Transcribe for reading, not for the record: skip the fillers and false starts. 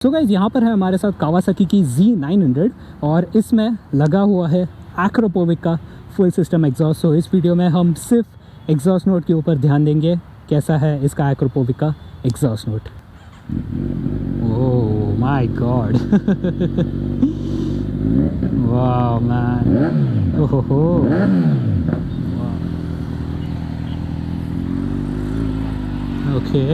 So guys यहाँ पर है हमारे साथ कावासाकी की Z900 और इसमें लगा हुआ है एक्रोपोविक का फुल सिस्टम एग्जॉस्ट। सो इस वीडियो में हम सिर्फ एग्जॉस्ट नोट के ऊपर ध्यान देंगे, कैसा है इसका एक्रोपोविक का exhaust note. Oh my God, वाह मैन, ओहो, ओके।